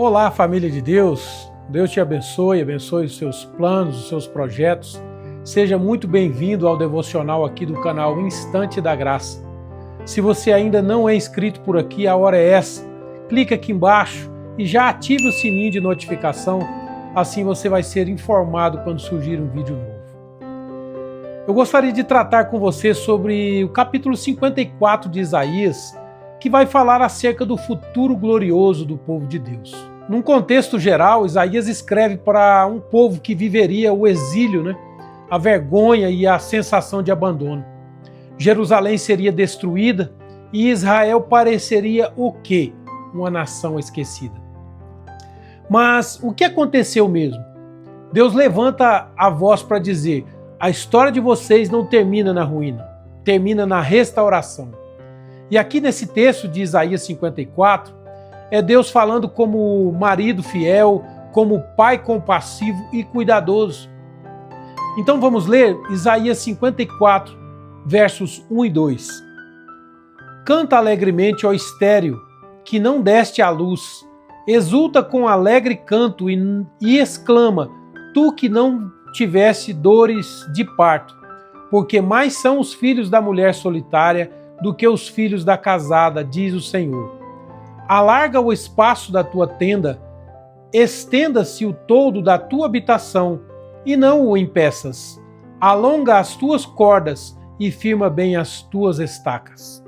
Olá, família de Deus. Deus te abençoe, abençoe os seus planos, os seus projetos. Seja muito bem-vindo ao devocional aqui do canal Instante da Graça. Se você ainda não é inscrito por aqui, a hora é essa. Clica aqui embaixo e já ative o sininho de notificação, assim você vai ser informado quando surgir um vídeo novo. Eu gostaria de tratar com você sobre o capítulo 54 de Isaías, que vai falar acerca do futuro glorioso do povo de Deus. Num contexto geral, Isaías escreve para um povo que viveria o exílio, a vergonha e a sensação de abandono. Jerusalém seria destruída e Israel pareceria o quê? Uma nação esquecida. Mas o que aconteceu mesmo? Deus levanta a voz para dizer: a história de vocês não termina na ruína, termina na restauração. E aqui nesse texto de Isaías 54, é Deus falando como marido fiel, como pai compassivo e cuidadoso. Então vamos ler Isaías 54, versos 1 e 2. Canta alegremente, ó estéril, que não deste à luz, exulta com alegre canto e exclama, tu que não tiveste dores de parto, porque mais são os filhos da mulher solitária do que os filhos da casada, diz o Senhor. Alarga o espaço da tua tenda, estenda-se o toldo da tua habitação, e não o impeças. Alonga as tuas cordas e firma bem as tuas estacas.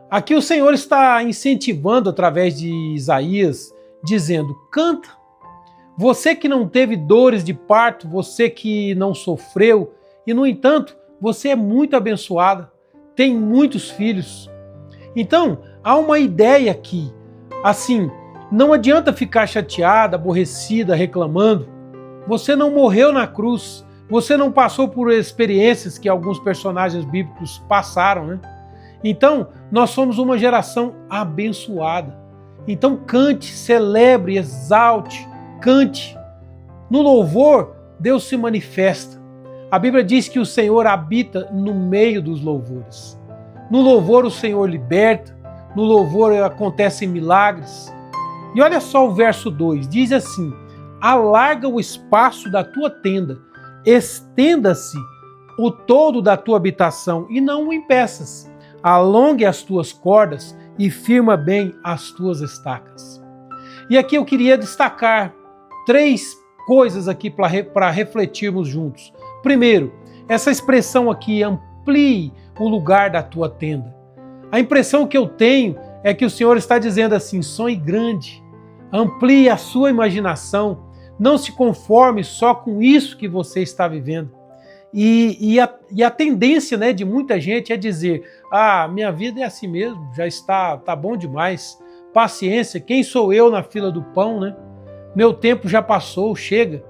Aqui o Senhor está incentivando através de Isaías, dizendo, canta. Você que não teve dores de parto, você que não sofreu, e no entanto, você é muito abençoada, tem muitos filhos. Então, há uma ideia aqui, assim, não adianta ficar chateada, aborrecida, reclamando. Você não morreu na cruz, você não passou por experiências que alguns personagens bíblicos passaram, Então, nós somos uma geração abençoada. Então, cante, celebre, exalte, cante. No louvor, Deus se manifesta. A Bíblia diz que o Senhor habita no meio dos louvores. No louvor, o Senhor liberta. No louvor, acontecem milagres. E olha só o verso 2, diz assim, alarga o espaço da tua tenda, estenda-se o todo da tua habitação e não o impeças. Alongue as tuas cordas e firma bem as tuas estacas. E aqui eu queria destacar 3 coisas aqui para refletirmos juntos. Primeiro, essa expressão aqui, amplie o lugar da tua tenda. A impressão que eu tenho é que o Senhor está dizendo assim, sonhe grande, amplie a sua imaginação, não se conforme só com isso que você está vivendo. E a tendência de muita gente é dizer, minha vida é assim mesmo, já está bom demais, paciência, quem sou eu na fila do pão, Meu tempo já passou, chega.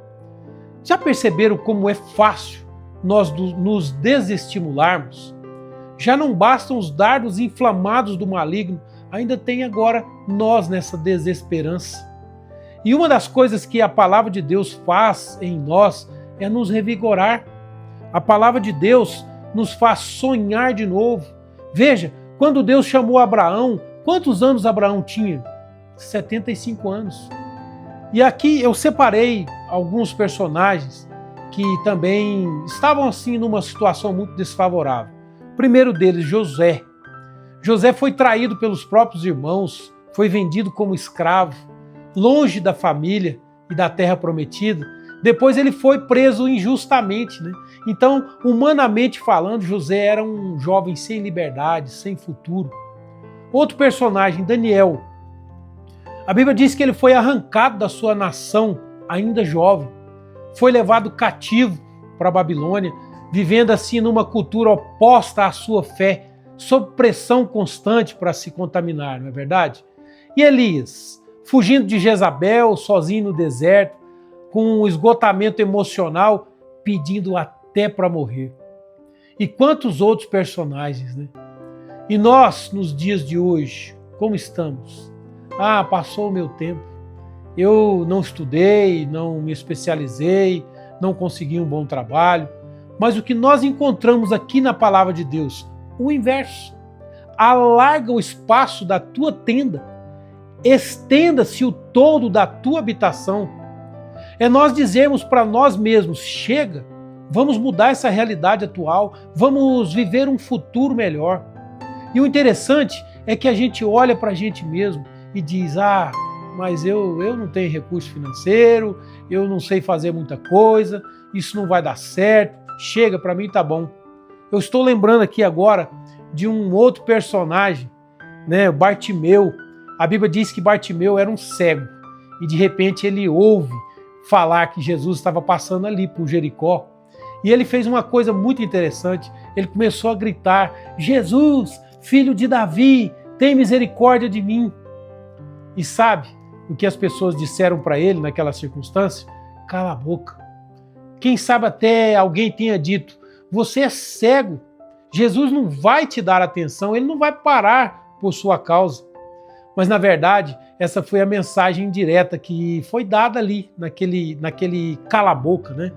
Já perceberam como é fácil nós nos desestimularmos? Já não bastam os dardos inflamados do maligno, ainda tem agora nós nessa desesperança. E uma das coisas que a palavra de Deus faz em nós é nos revigorar. A palavra de Deus nos faz sonhar de novo. Veja, quando Deus chamou Abraão, quantos anos Abraão tinha? 75 anos. E aqui eu separei alguns personagens que também estavam assim numa situação muito desfavorável. O primeiro deles, José. José foi traído pelos próprios irmãos, foi vendido como escravo, longe da família e da terra prometida. Depois ele foi preso injustamente, Então, humanamente falando, José era um jovem sem liberdade, sem futuro. Outro personagem, Daniel. A Bíblia diz que ele foi arrancado da sua nação, ainda jovem. Foi levado cativo para a Babilônia, vivendo assim numa cultura oposta à sua fé, sob pressão constante para se contaminar, não é verdade? E Elias, fugindo de Jezabel, sozinho no deserto, com um esgotamento emocional, pedindo até para morrer. E quantos outros personagens, E nós, nos dias de hoje, como estamos? Passou o meu tempo. Eu não estudei, não me especializei, não consegui um bom trabalho. Mas o que nós encontramos aqui na palavra de Deus? O inverso. Alarga o espaço da tua tenda, estenda-se o todo da tua habitação. É nós dizermos para nós mesmos, chega, vamos mudar essa realidade atual, vamos viver um futuro melhor. E o interessante é que a gente olha para a gente mesmo e diz, mas eu não tenho recurso financeiro, eu não sei fazer muita coisa, isso não vai dar certo, chega, para mim tá bom. Eu estou lembrando aqui agora de um outro personagem, né, Bartimeu. A Bíblia diz que Bartimeu era um cego e de repente ele ouve falar que Jesus estava passando ali por Jericó. E ele fez uma coisa muito interessante, ele começou a gritar, Jesus, filho de Davi, tem misericórdia de mim. E sabe o que as pessoas disseram para ele naquela circunstância? Cala a boca. Quem sabe até alguém tenha dito, você é cego, Jesus não vai te dar atenção, ele não vai parar por sua causa. Mas na verdade, essa foi a mensagem direta que foi dada ali, naquele cala-boca, né?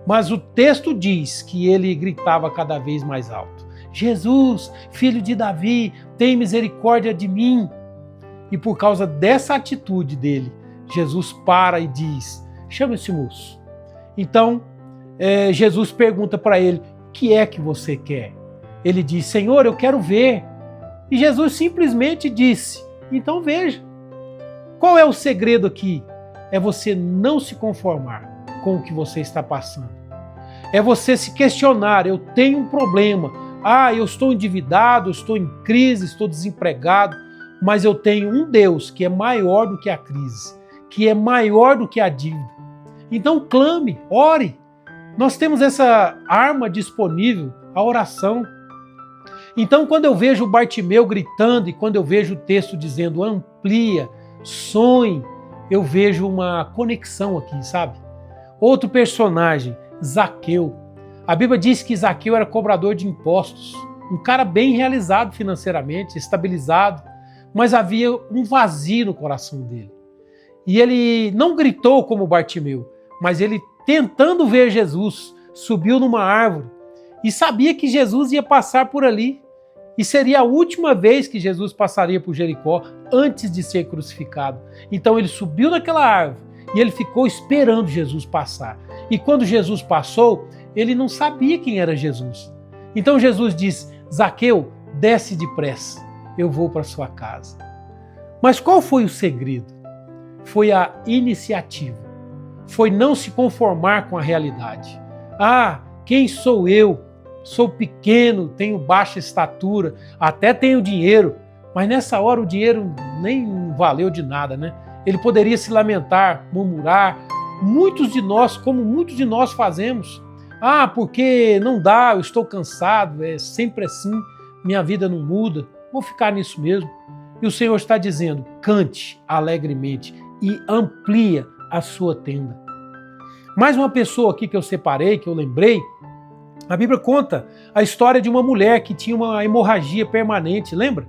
Mas o texto diz que ele gritava cada vez mais alto. Jesus, filho de Davi, tem misericórdia de mim. E por causa dessa atitude dele, Jesus para e diz, chama esse moço. Então, Jesus pergunta para ele, o que é que você quer? Ele diz, Senhor, eu quero ver. E Jesus simplesmente disse, então veja. Qual é o segredo aqui? É você não se conformar com o que você está passando. É você se questionar, eu tenho um problema. Eu estou endividado, eu estou em crise, estou desempregado, mas eu tenho um Deus que é maior do que a crise, que é maior do que a dívida. Então clame, ore. Nós temos essa arma disponível, a oração. Então quando eu vejo o Bartimeu gritando e quando eu vejo o texto dizendo amplia, sonhe, eu vejo uma conexão aqui, sabe? Outro personagem, Zaqueu. A Bíblia diz que Zaqueu era cobrador de impostos, um cara bem realizado financeiramente, estabilizado, mas havia um vazio no coração dele. E ele não gritou como Bartimeu, mas ele, tentando ver Jesus, subiu numa árvore e sabia que Jesus ia passar por ali. E seria a última vez que Jesus passaria por Jericó antes de ser crucificado. Então ele subiu naquela árvore e ele ficou esperando Jesus passar. E quando Jesus passou, ele não sabia quem era Jesus. Então Jesus disse, Zaqueu, desce depressa, eu vou para sua casa. Mas qual foi o segredo? Foi a iniciativa. Foi não se conformar com a realidade. Quem sou eu? Sou pequeno, tenho baixa estatura, até tenho dinheiro, mas nessa hora o dinheiro nem valeu de nada, né? Ele poderia se lamentar, murmurar, muitos de nós fazemos. Porque não dá, eu estou cansado, é sempre assim, minha vida não muda, vou ficar nisso mesmo. E o Senhor está dizendo, cante alegremente e amplia a sua tenda. Mais uma pessoa aqui que eu separei, que eu lembrei, a Bíblia conta a história de uma mulher que tinha uma hemorragia permanente, lembra?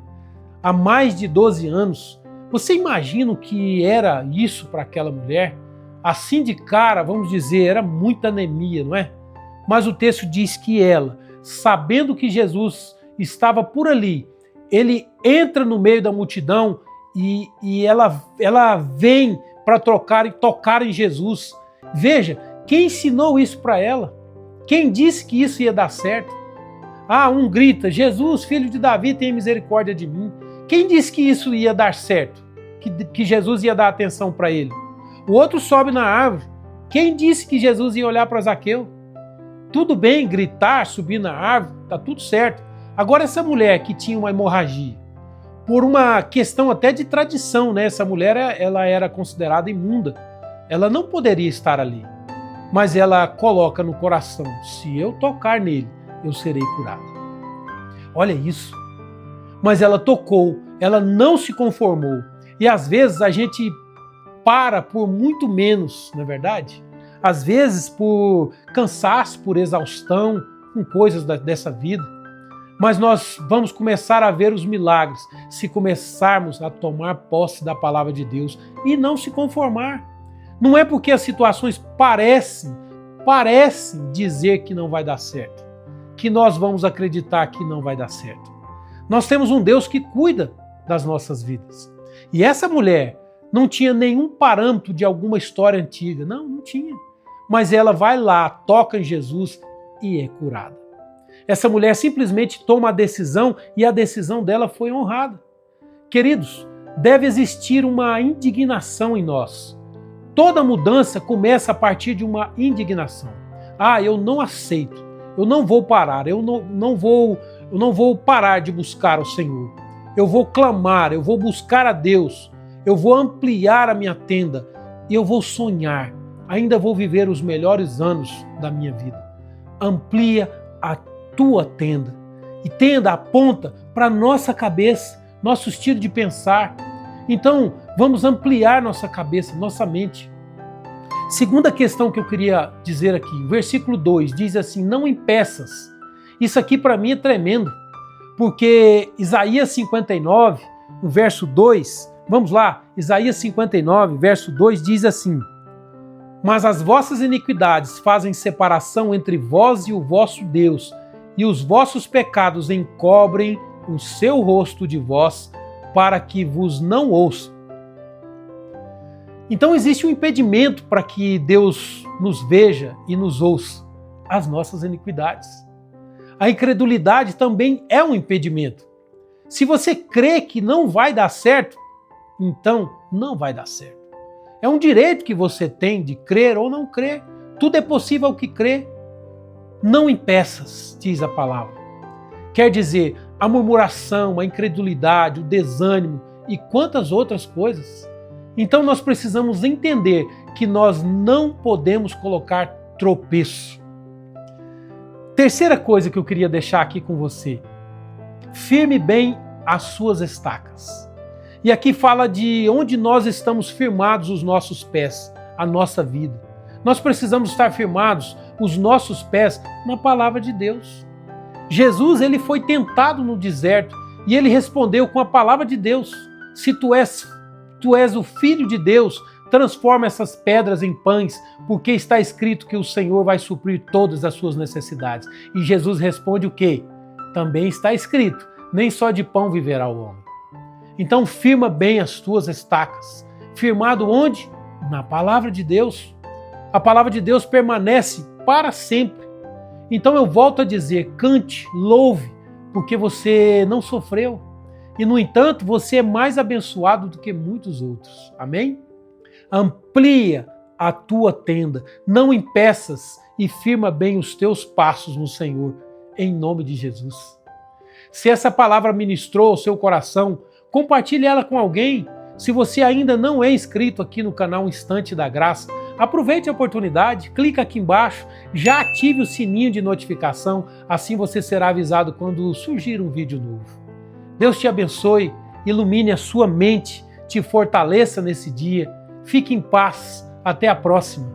Há mais de 12 anos. Você imagina o que era isso para aquela mulher? Assim de cara, vamos dizer, era muita anemia, não é? Mas o texto diz que ela, sabendo que Jesus estava por ali, ele entra no meio da multidão e ela vem para tocar em Jesus. Veja, quem ensinou isso para ela? Quem disse que isso ia dar certo? Um grita, Jesus, filho de Davi, tem misericórdia de mim. Quem disse que isso ia dar certo? Que Jesus ia dar atenção para ele? O outro sobe na árvore. Quem disse que Jesus ia olhar para Zaqueu? Tudo bem gritar, subir na árvore, tá tudo certo. Agora essa mulher que tinha uma hemorragia, por uma questão até de tradição, né? Essa mulher ela era considerada imunda. Ela não poderia estar ali. Mas ela coloca no coração, se eu tocar nele, eu serei curada. Olha isso. Mas ela tocou, ela não se conformou. E às vezes a gente para por muito menos, não é verdade? Às vezes por cansaço, por exaustão, com coisas dessa vida. Mas nós vamos começar a ver os milagres se começarmos a tomar posse da palavra de Deus e não se conformar. Não é porque as situações parecem dizer que não vai dar certo, que nós vamos acreditar que não vai dar certo. Nós temos um Deus que cuida das nossas vidas. E essa mulher não tinha nenhum parâmetro de alguma história antiga. Não tinha. Mas ela vai lá, toca em Jesus e é curada. Essa mulher simplesmente toma a decisão e a decisão dela foi honrada. Queridos, deve existir uma indignação em nós. Toda mudança começa a partir de uma indignação. Eu não aceito, eu não vou parar, eu não vou parar de buscar o Senhor. Eu vou clamar, eu vou buscar a Deus, eu vou ampliar a minha tenda e eu vou sonhar. Ainda vou viver os melhores anos da minha vida. Amplia a tua tenda. E tenda aponta para a nossa cabeça, nosso estilo de pensar. Então, vamos ampliar nossa cabeça, nossa mente. Segunda questão que eu queria dizer aqui, versículo 2, diz assim, não impeças. Isso aqui para mim é tremendo, porque Isaías 59, no verso 2, vamos lá, Isaías 59, verso 2 diz assim, mas as vossas iniquidades fazem separação entre vós e o vosso Deus, e os vossos pecados encobrem o seu rosto de vós, para que vos não ouça. Então existe um impedimento para que Deus nos veja e nos ouça, as nossas iniquidades. A incredulidade também é um impedimento. Se você crê que não vai dar certo, então não vai dar certo. É um direito que você tem de crer ou não crer. Tudo é possível ao que crê. Não impeças, diz a palavra. Quer dizer, a murmuração, a incredulidade, o desânimo e quantas outras coisas. Então nós precisamos entender que nós não podemos colocar tropeço. Terceira coisa que eu queria deixar aqui com você. Firme bem as suas estacas. E aqui fala de onde nós estamos firmados os nossos pés, a nossa vida. Nós precisamos estar firmados os nossos pés na palavra de Deus. Jesus, ele foi tentado no deserto e ele respondeu com a palavra de Deus. Se tu és o Filho de Deus, transforma essas pedras em pães, porque está escrito que o Senhor vai suprir todas as suas necessidades. E Jesus responde o quê? Também está escrito, nem só de pão viverá o homem. Então firma bem as tuas estacas. Firmado onde? Na palavra de Deus. A palavra de Deus permanece para sempre. Então eu volto a dizer, cante, louve, porque você não sofreu. E no entanto, você é mais abençoado do que muitos outros. Amém? Amplia a tua tenda, não impeças e firma bem os teus passos no Senhor, em nome de Jesus. Se essa palavra ministrou ao seu coração, compartilhe ela com alguém. Se você ainda não é inscrito aqui no canal Instante da Graça, aproveite a oportunidade, clica aqui embaixo, já ative o sininho de notificação, assim você será avisado quando surgir um vídeo novo. Deus te abençoe, ilumine a sua mente, te fortaleça nesse dia, fique em paz, até a próxima.